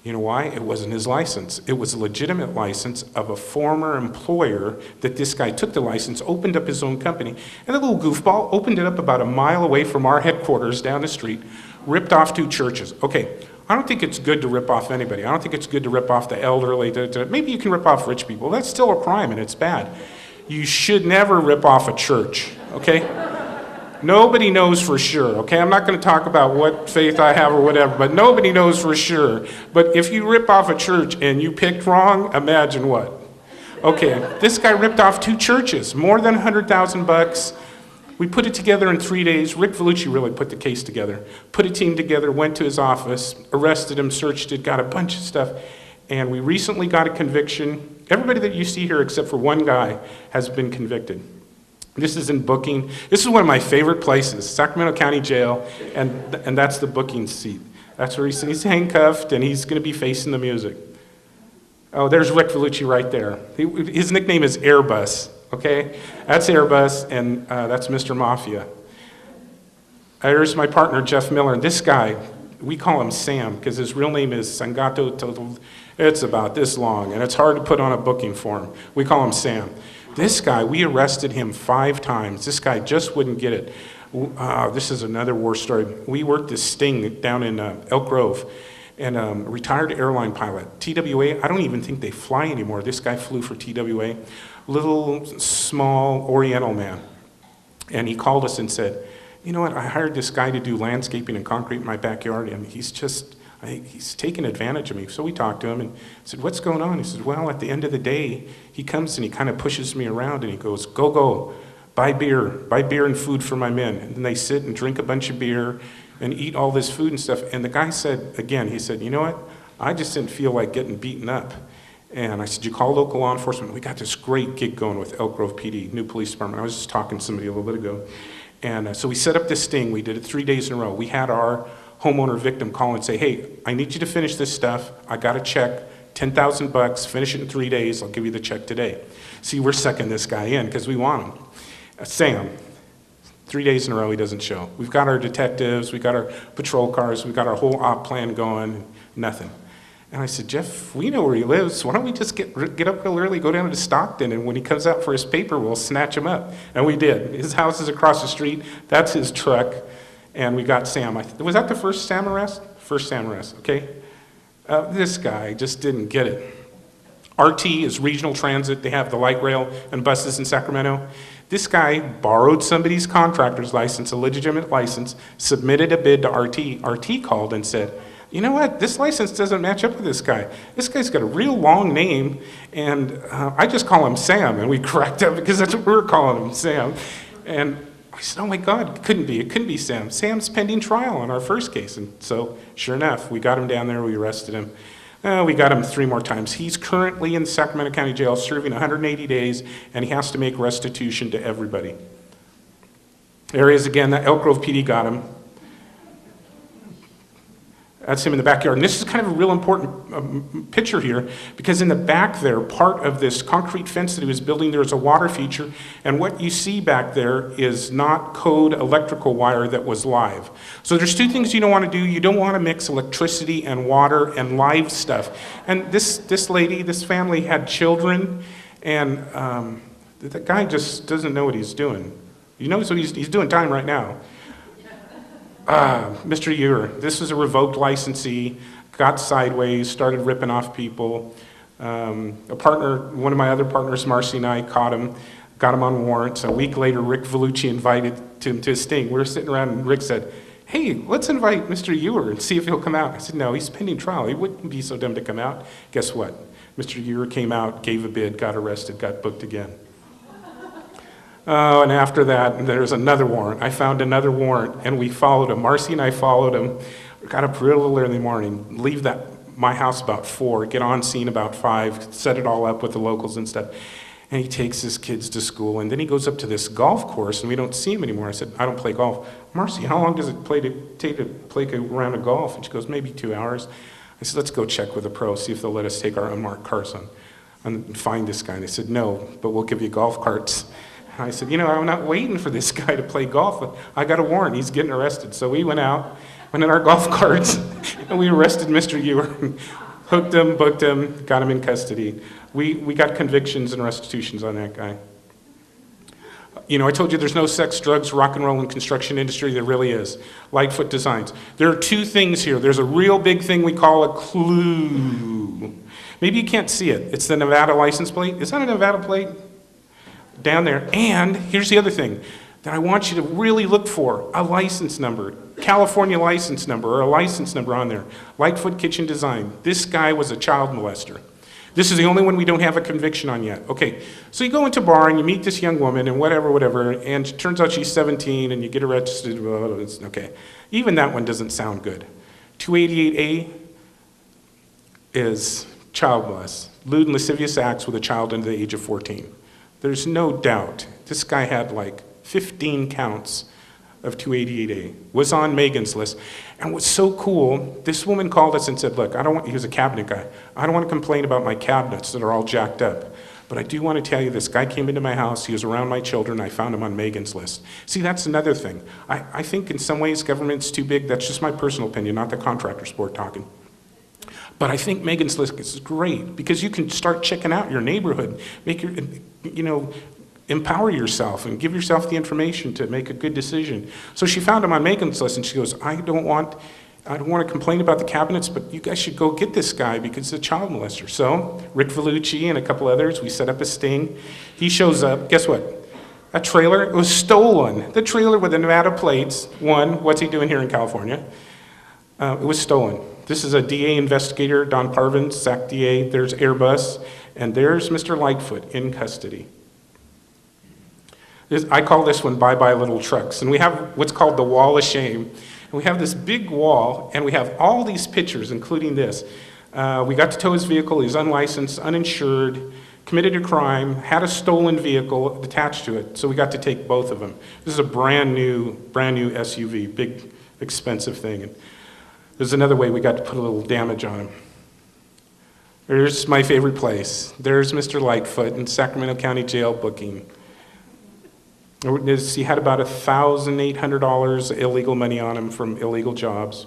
[SPEAKER 2] You know why? It wasn't his license. It was a legitimate license of a former employer that this guy took the license, opened up his own company, and the little goofball opened it up about a mile away from our headquarters down the street, ripped off 2 churches. Okay, I don't think it's good to rip off anybody. I don't think it's good to rip off the elderly. Maybe you can rip off rich people. That's still a crime and it's bad. You should never rip off a church, okay? Nobody knows for sure, okay? I'm not going to talk about what faith I have or whatever, but nobody knows for sure. But if you rip off a church and you picked wrong, imagine what? Okay, this guy ripped off 2 churches, more than $100,000. We put it together in 3 days. Rick Vellucci really put the case together. Put a team together, went to his office, arrested him, searched it, got a bunch of stuff, and we recently got a conviction. Everybody that you see here except for one guy has been convicted. This is in booking. This is one of my favorite places, Sacramento County Jail, and that's the booking seat. That's where he's handcuffed, and he's going to be facing the music. Oh, there's Rick Vellucci right there. His nickname is Airbus, okay? That's Airbus, and that's Mr. Mafia. There's my partner, Jeff Miller, and this guy, we call him Sam, because his real name is Sangato. It's about this long, and it's hard to put on a booking form. We call him Sam. This guy, we arrested him 5 times. This guy just wouldn't get it. This is another war story. We worked this sting down in Elk Grove, and a retired airline pilot, TWA, I don't even think they fly anymore. This guy flew for TWA, little, small, Oriental man. And he called us and said, you know what, I hired this guy to do landscaping and concrete in my backyard, and he's taking advantage of me. So we talked to him and said, what's going on? He said, well, at the end of the day, he comes and he kind of pushes me around and he goes, go, buy beer and food for my men. And then they sit and drink a bunch of beer and eat all this food and stuff. And the guy said, again, he said, you know what? I just didn't feel like getting beaten up. And I said, you call local law enforcement? We got this great gig going with Elk Grove PD, new police department. I was just talking to somebody a little bit ago. And so we set up this sting. We did it 3 days in a row. We had our homeowner victim call and say, hey, I need you to finish this stuff. I got a check, $10,000, finish it in 3 days. I'll give you the check today. See, we're sucking this guy in because we want him. Sam, 3 days in a row, he doesn't show. We've got our detectives, we got our patrol cars, we got our whole op plan going, nothing. And I said, Jeff, we know where he lives. Why don't we just get up real early, go down to Stockton, and when he comes out for his paper, we'll snatch him up. And we did. His house is across the street. That's his truck. And we got Sam. Was that the first Sam arrest? First Sam arrest, okay? This guy just didn't get it. RT is regional transit. They have the light rail and buses in Sacramento. This guy borrowed somebody's contractor's license, a legitimate license, submitted a bid to RT. RT called and said, you know what, this license doesn't match up with this guy. This guy's got a real long name, and I just call him Sam, and we correct him because that's what we're calling him, Sam. And I said, oh my God, it couldn't be Sam. Sam's pending trial on our first case. And so, sure enough, we got him down there, we arrested him. We got him 3 more times. He's currently in Sacramento County Jail serving 180 days, and he has to make restitution to everybody. There he is again, that Elk Grove PD got him. That's him in the backyard. And this is kind of a real important picture here, because in the back there, part of this concrete fence that he was building, there's a water feature, and what you see back there is not code electrical wire that was live. So there's 2 things you don't want to do. You don't want to mix electricity and water and live stuff. And this lady, this family had children, and the guy just doesn't know what he's doing. He knows what he's doing time right now. Mr. Ewer, this was a revoked licensee, got sideways, started ripping off people. A partner, one of my other partners, Marcy and I, caught him, got him on warrants. A week later, Rick Vellucci invited him to a sting. We were sitting around and Rick said, hey, let's invite Mr. Ewer and see if he'll come out. I said, no, he's pending trial. He wouldn't be so dumb to come out. Guess what? Mr. Ewer came out, gave a bid, got arrested, got booked again. Oh, and after that, there was another warrant. I found another warrant, and we followed him. Marcy and I followed him. We got up real early in the morning, leave my house about 4, get on scene about 5, set it all up with the locals and stuff. And he takes his kids to school, and then he goes up to this golf course, and we don't see him anymore. I said, I don't play golf. Marcy, how long does it take to play a round of golf? And she goes, maybe 2 hours. I said, let's go check with a pro, see if they'll let us take our unmarked cars on and find this guy. And they said, no, but we'll give you golf carts. And I said, I'm not waiting for this guy to play golf. I got a warrant, he's getting arrested. So we went out, went in our golf carts, and we arrested Mr. Ewer, hooked him, booked him, got him in custody. We got convictions and restitutions on that guy. I told you there's no sex, drugs, rock and roll in construction industry. There really is. Lightfoot Designs. There are two things here. There's a real big thing we call a clue. Maybe you can't see it. It's the Nevada license plate. Is that a Nevada plate? Down there. And here's the other thing that I want you to really look for. A license number. California license number or a license number on there. Lightfoot Kitchen Design. This guy was a child molester. This is the only one we don't have a conviction on yet. Okay, so you go into a bar and you meet this young woman and whatever, and it turns out she's 17 and you get arrested. Okay, even that one doesn't sound good. 288A is child molest, lewd and lascivious acts with a child under the age of 14. There's no doubt this guy had like 15 counts of 288A, was on Megan's list. And what's so cool, this woman called us and said, look, he was a cabinet guy. I don't want to complain about my cabinets that are all jacked up, but I do want to tell you this guy came into my house, he was around my children, I found him on Megan's list. See, that's another thing. I think in some ways government's too big, that's just my personal opinion, not the contractor sport talking. But I think Megan's list is great because you can start checking out your neighborhood, make your, empower yourself and give yourself the information to make a good decision. So she found him on Megan's list and she goes, I don't want to complain about the cabinets, but you guys should go get this guy because he's a child molester. So Rick Vellucci and a couple others, we set up a sting. He shows up, guess what? A trailer, it was stolen. The trailer with the Nevada plates, what's he doing here in California? It was stolen. This is a DA investigator, Don Parvin, SAC DA, there's Airbus, and there's Mr. Lightfoot in custody. I call this one Bye-Bye Little Trucks. And we have what's called the Wall of Shame. And we have this big wall, and we have all these pictures, including this. We got to tow his vehicle. He's unlicensed, uninsured, committed a crime, had a stolen vehicle attached to it. So we got to take both of them. This is a brand new SUV, big, expensive thing. And there's another way we got to put a little damage on him. There's my favorite place. There's Mr. Lightfoot in Sacramento County Jail booking. He had about $1,800 illegal money on him from illegal jobs.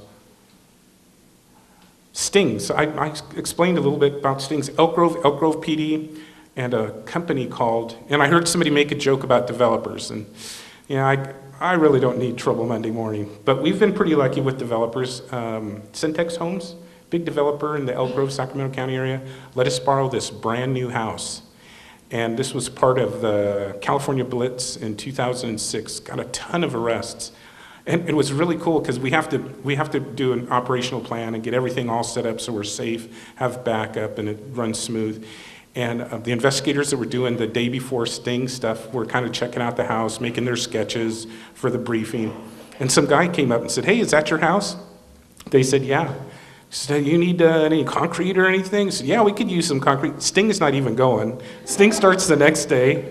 [SPEAKER 2] Stings. I explained a little bit about stings. Elk Grove PD, and a company called, and I heard somebody make a joke about developers, and I really don't need trouble Monday morning, but we've been pretty lucky with developers. Syntex Homes, big developer in the Elk Grove, Sacramento County area, let us borrow this brand new house. And this was part of the California Blitz in 2006. Got a ton of arrests, and it was really cool because we have to do an operational plan and get everything all set up so we're safe, have backup, and it runs smooth. And the investigators that were doing the day before sting stuff were kind of checking out the house, making their sketches for the briefing. And some guy came up and said, "Hey, is that your house?" They said, "Yeah." He said, "You need any concrete or anything?" He said, "Yeah, we could use some concrete." Sting is not even going. Sting starts the next day.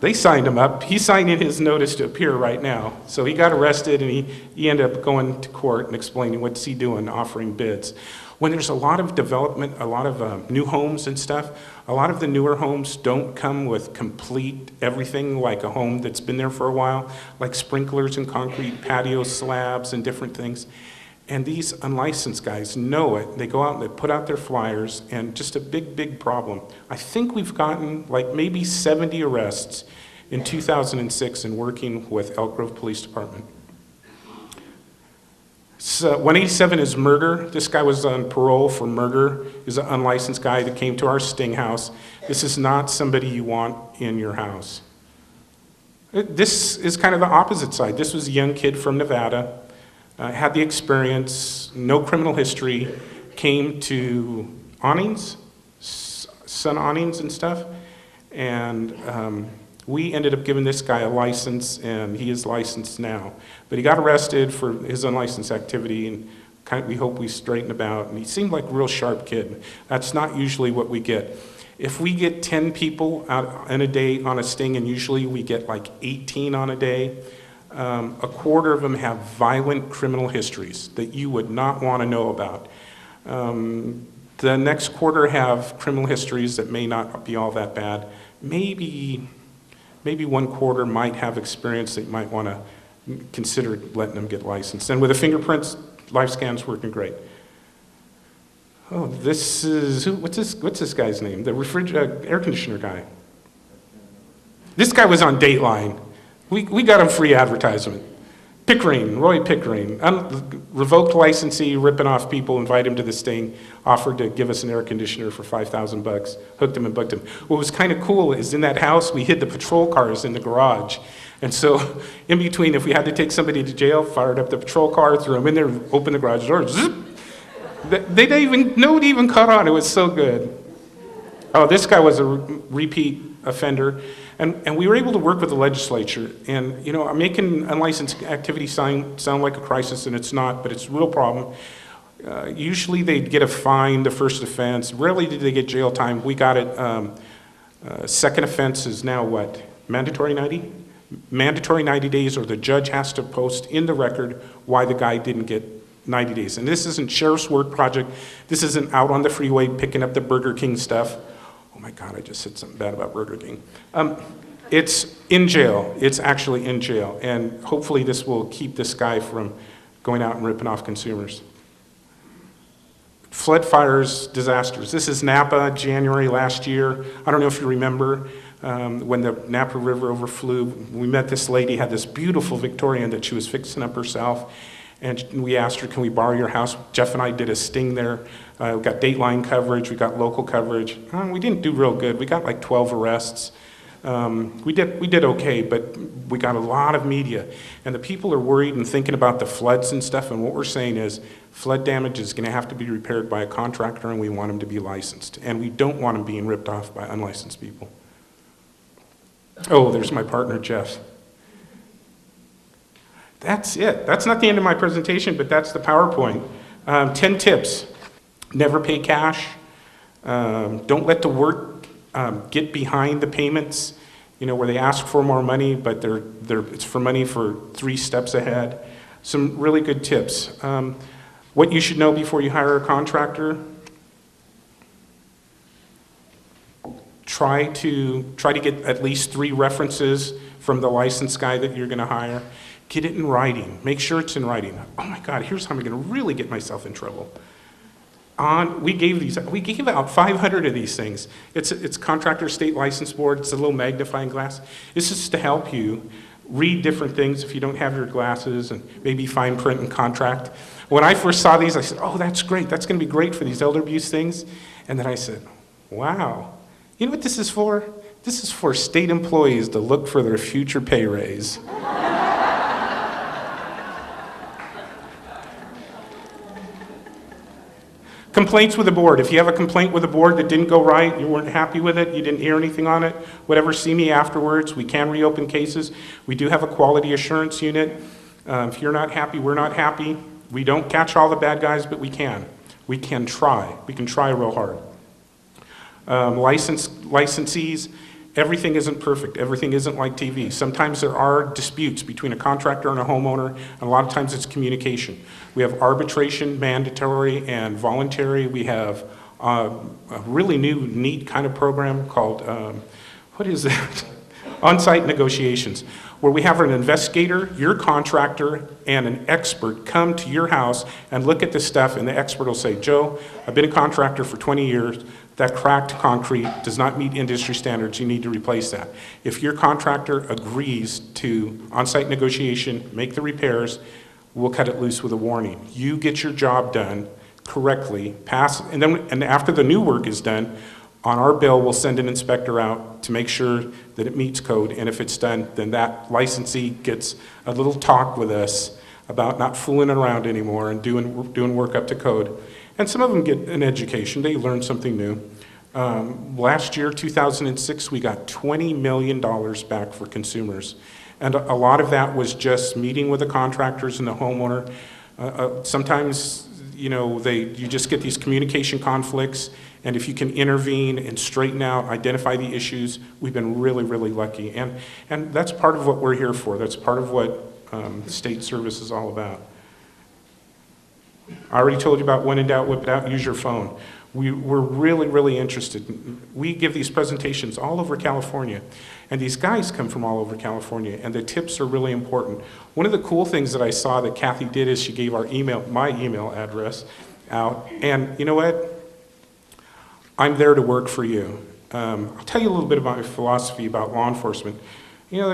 [SPEAKER 2] They signed him up. He's signing his notice to appear right now. So he got arrested, and he ended up going to court and explaining what's he doing, offering bids. When there's a lot of development, a lot of new homes and stuff, a lot of the newer homes don't come with complete everything like a home that's been there for a while, like sprinklers and concrete patio slabs and different things. And these unlicensed guys know it. They go out and they put out their flyers, and just a big, big problem. I think we've gotten like maybe 70 arrests in 2006 in working with Elk Grove Police Department. So 187 is murder. This guy was on parole for murder. He's an unlicensed guy that came to our sting house. This is not somebody you want in your house. This is kind of the opposite side. This was a young kid from Nevada. Had the experience, no criminal history, came to awnings, sun awnings and stuff, and we ended up giving this guy a license, and he is licensed now. But he got arrested for his unlicensed activity, and we hope we straighten him out, and he seemed like a real sharp kid. That's not usually what we get. If we get 10 people out in a day on a sting, and usually we get like 18 on a day, a quarter of them have violent criminal histories that you would not want to know about. The next quarter have criminal histories that may not be all that bad. Maybe one quarter might have experience that you might want to consider letting them get licensed. And with the fingerprints, live scan's working great. Oh, this is, what's this guy's name? The air conditioner guy. This guy was on Dateline. We got him free advertisement. Pickering, Roy Pickering, revoked licensee, ripping off people, invite him to the sting, offered to give us an air conditioner for $5,000, hooked him and booked him. What was kind of cool is in that house, we hid the patrol cars in the garage. And so in between, if we had to take somebody to jail, fired up the patrol car, threw them in there, opened the garage door, zip. They didn't even, nobody even caught on, it was so good. Oh, this guy was a repeat offender. And we were able to work with the legislature, and I'm making unlicensed activity sound like a crisis, and it's not, but it's a real problem. Usually they'd get a fine, the first offense. Rarely did they get jail time. We got it. Second offense is now what? Mandatory 90? Mandatory 90 days, or the judge has to post in the record why the guy didn't get 90 days. And this isn't sheriff's work project. This isn't out on the freeway picking up the Burger King stuff. Oh my God, I just said something bad about Burger King. It's in jail. It's actually in jail. And hopefully this will keep this guy from going out and ripping off consumers. Flood fires, disasters. This is Napa, January last year. I don't know if you remember when the Napa River overflew. We met this lady, had this beautiful Victorian that she was fixing up herself. And we asked her, can we borrow your house? Jeff and I did a sting there. We got Dateline coverage, we got local coverage. We didn't do real good. We got like 12 arrests. We did okay, but we got a lot of media. And the people are worried and thinking about the floods and stuff, and what we're saying is flood damage is gonna have to be repaired by a contractor, and we want them to be licensed. And we don't want them being ripped off by unlicensed people. Oh, there's my partner, Jeff. That's it. That's not the end of my presentation, but that's the PowerPoint. 10 tips. Never pay cash. Don't let the work get behind the payments, where they ask for more money, but it's for money for 3 steps ahead. Some really good tips. What you should know before you hire a contractor. Try to get at least 3 references from the licensed guy that you're going to hire. Get it in writing. Make sure it's in writing. Oh my God, here's how I'm going to really get myself in trouble. We gave out 500 of these things. It's Contractor State License Board. It's a little magnifying glass. It's just to help you read different things if you don't have your glasses, and maybe fine print and contract. When I first saw these, I said, oh, that's great. That's going to be great for these elder abuse things. And then I said, wow. You know what this is for? This is for state employees to look for their future pay raise. Complaints with the board. If you have a complaint with the board that didn't go right, you weren't happy with it, you didn't hear anything on it, whatever, see me afterwards. We can reopen cases. We do have a quality assurance unit. If you're not happy, we're not happy. We don't catch all the bad guys, but we can. We can try. We can try real hard. Licensees, everything isn't perfect. Everything isn't like TV. Sometimes there are disputes between a contractor and a homeowner, and a lot of times it's communication. We have arbitration, mandatory, and voluntary. We have a really new, neat kind of program called, what is that? On-site negotiations, where we have an investigator, your contractor, and an expert come to your house and look at the stuff, and the expert will say, Joe, I've been a contractor for 20 years. That cracked concrete does not meet industry standards. You need to replace that. If your contractor agrees to on-site negotiation, make the repairs, we'll cut it loose with a warning. You get your job done correctly, pass, and after the new work is done, on our bill, we'll send an inspector out to make sure that it meets code, and if it's done, then that licensee gets a little talk with us about not fooling around anymore and doing work up to code. And some of them get an education. They learn something new. Last year, 2006, we got $20 million back for consumers. And a lot of that was just meeting with the contractors and the homeowner. Sometimes, you just get these communication conflicts, and if you can intervene and straighten out, identify the issues, we've been really, really lucky. And that's part of what we're here for. That's part of what state service is all about. I already told you about when in doubt, whip it out, use your phone. We're really, really interested. We give these presentations all over California, and these guys come from all over California, and the tips are really important. One of the cool things that I saw that Kathy did is she gave my email address out, and you know what? I'm there to work for you. I'll tell you a little bit about my philosophy about law enforcement. You know,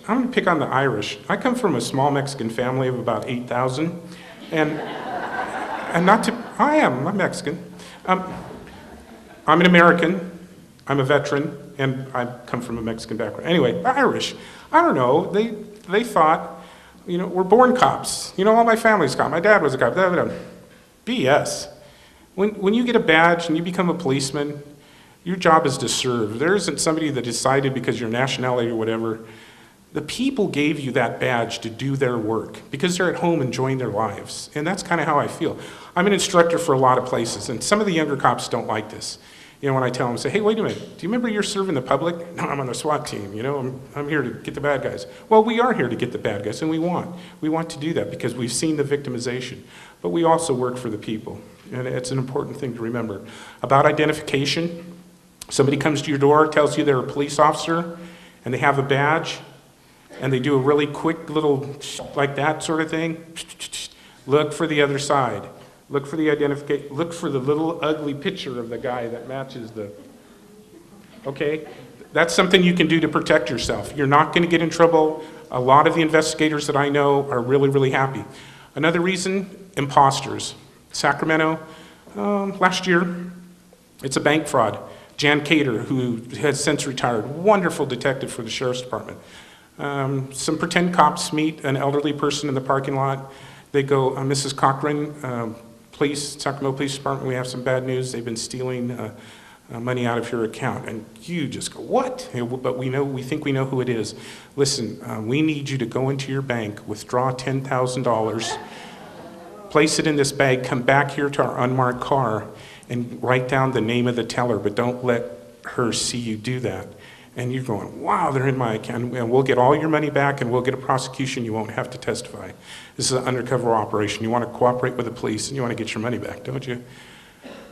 [SPEAKER 2] I'm going to pick on the Irish. I come from a small Mexican family of about 8,000, and I'm Mexican. I'm an American, I'm a veteran, and I come from a Mexican background. Anyway, the Irish, I don't know, they thought, you know, we're born cops. You know, all my family's cop. My dad was a cop. Blah, blah, blah. BS. When you get a badge and you become a policeman, your job is to serve. There isn't somebody that decided because your nationality or whatever. The people gave you that badge to do their work because they're at home enjoying their lives. And that's kind of how I feel. I'm an instructor for a lot of places, and some of the younger cops don't like this. You know, when I tell them, say, hey, wait a minute, do you remember you're serving the public? No, I'm on the SWAT team, you know, I'm here to get the bad guys. Well, we are here to get the bad guys, and we want to do that because we've seen the victimization. But we also work for the people, and it's an important thing to remember. About identification, somebody comes to your door, tells you they're a police officer, and they have a badge, and they do a really quick little like that sort of thing. Look for the other side. Look for the identification. Look for the little ugly picture of the guy that matches the, okay? That's something you can do to protect yourself. You're not going to get in trouble. A lot of the investigators that I know are really, really happy. Another reason, imposters. Sacramento, last year, it's a bank fraud. Jan Cater, who has since retired, wonderful detective for the Sheriff's Department. Some pretend cops meet an elderly person in the parking lot. They go, Mrs. Cochran, Sacramento Police Department, we have some bad news. They've been stealing money out of your account. And you just go, what? But we think we know who it is. Listen, we need you to go into your bank, withdraw $10,000, place it in this bag, come back here to our unmarked car, and write down the name of the teller, but don't let her see you do that. And you're going, wow, they're in my account, and we'll get all your money back, and we'll get a prosecution. You won't have to testify. This is an undercover operation. You want to cooperate with the police, and you want to get your money back, don't you?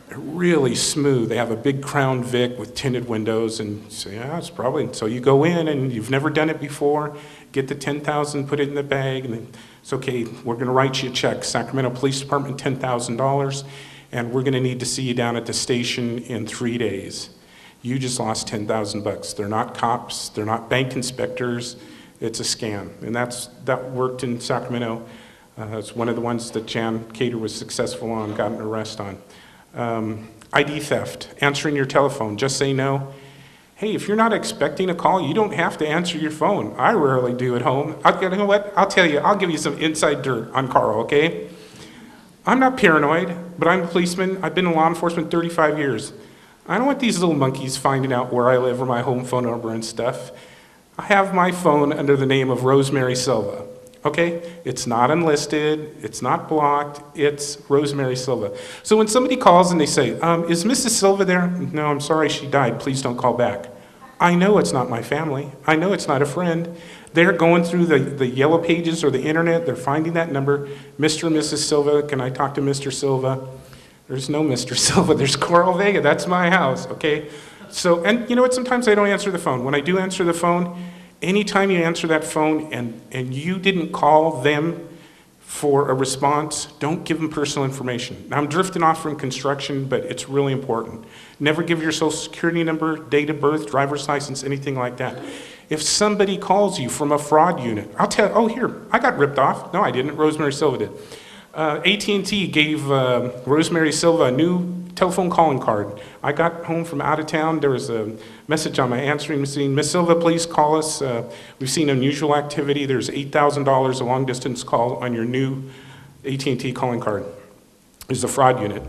[SPEAKER 2] They're really smooth. They have a big Crown Vic with tinted windows, and so, yeah, it's probably, so you go in, and you've never done it before, get the $10,000, put it in the bag, and then it's okay, we're going to write you a check. Sacramento Police Department, $10,000, and we're going to need to see you down at the station in 3 days. You just lost $10,000. They're not cops, they're not bank inspectors, it's a scam. And that worked in Sacramento. It's one of the ones that Jan Cater was successful on, got an arrest on. ID theft, answering your telephone, just say no. Hey, if you're not expecting a call, you don't have to answer your phone. I rarely do at home. You know what, I'll tell you, I'll give you some inside dirt on Carl, okay? I'm not paranoid, but I'm a policeman. I've been in law enforcement 35 years. I don't want these little monkeys finding out where I live or my home phone number and stuff. I have my phone under the name of Rosemary Silva, okay? It's not unlisted, it's not blocked, it's Rosemary Silva. So when somebody calls and they say, is Mrs. Silva there? No, I'm sorry, she died, please don't call back. I know it's not my family, I know it's not a friend. They're going through the yellow pages or the internet, they're finding that number, Mr. and Mrs. Silva, can I talk to Mr. Silva? There's no Mr. Silva, there's Coral Vega, that's my house, okay? So, and you know what, sometimes I don't answer the phone. When I do answer the phone, anytime you answer that phone and you didn't call them for a response, don't give them personal information. Now I'm drifting off from construction, but it's really important. Never give your social security number, date of birth, driver's license, anything like that. If somebody calls you from a fraud unit, I'll tell you, oh here, I got ripped off. No, I didn't, Rosemary Silva did. AT&T gave Rosemary Silva a new telephone calling card. I got home from out of town. There was a message on my answering machine. Miss Silva, please call us. We've seen unusual activity. There's $8,000 a long distance call on your new AT&T calling card. It's a fraud unit.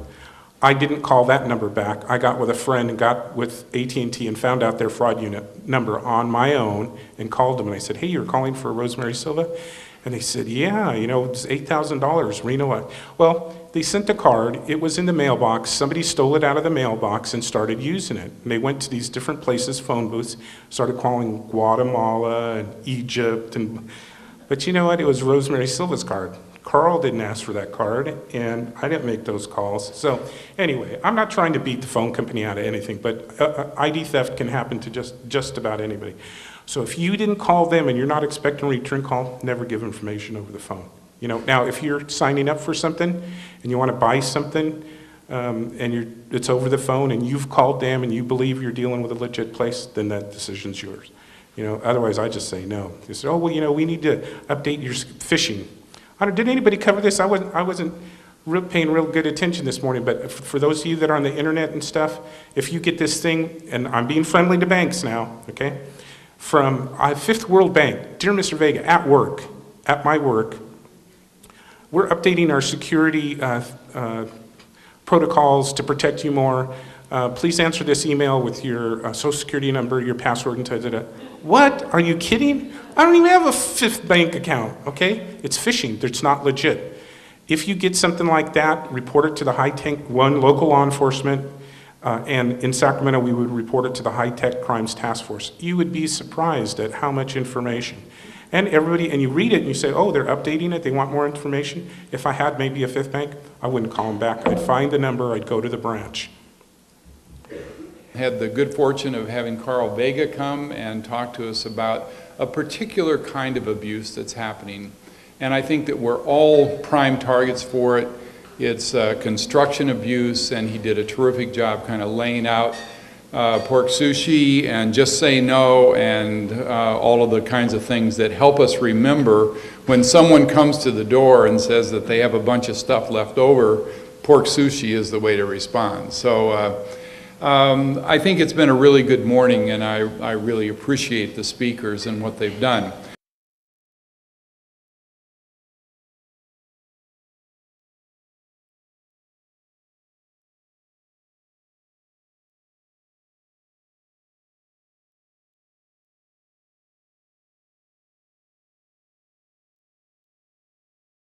[SPEAKER 2] I didn't call that number back. I got with a friend and got with AT&T and found out their fraud unit number on my own and called them. And I said, hey, you're calling for Rosemary Silva? And they said, yeah, you know, it's $8,000, Reno. Well, they sent a card, it was in the mailbox, somebody stole it out of the mailbox and started using it. And they went to these different places, phone booths, started calling Guatemala and Egypt. But you know what, it was Rosemary Silva's card. Carl didn't ask for that card, and I didn't make those calls. So anyway, I'm not trying to beat the phone company out of anything, but ID theft can happen to just about anybody. So if you didn't call them and you're not expecting a return call, never give information over the phone. You know, now if you're signing up for something and you want to buy something, and it's over the phone and you've called them and you believe you're dealing with a legit place, then that decision's yours. You know, otherwise I just say no. They say, oh, well, you know, we need to update your phishing. Did anybody cover this? I wasn't paying real good attention this morning, but for those of you that are on the internet and stuff, if you get this thing, and I'm being friendly to banks now, okay, from Fifth World Bank, dear Mr. Vega, at work, at my work, we're updating our security protocols to protect you more. Please answer this email with your social security number, your password, and da-da-da. What? Are you kidding? I don't even have a Fifth Bank account, okay? It's phishing. It's not legit. If you get something like that, report it to the high-tech local law enforcement, and in Sacramento, we would report it to the High-Tech Crimes Task Force. You would be surprised at how much information. And you read it and you say, oh, they're updating it, they want more information. If I had maybe a Fifth Bank, I wouldn't call them back. I'd find the number, I'd go to the branch.
[SPEAKER 1] Had the good fortune of having Carl Vega come and talk to us about a particular kind of abuse that's happening. And I think that we're all prime targets for it. It's construction abuse, and he did a terrific job kind of laying out pork sushi and just say no and all of the kinds of things that help us remember when someone comes to the door and says that they have a bunch of stuff left over, pork sushi is the way to respond. So I think it's been a really good morning, and I really appreciate the speakers and what they've done.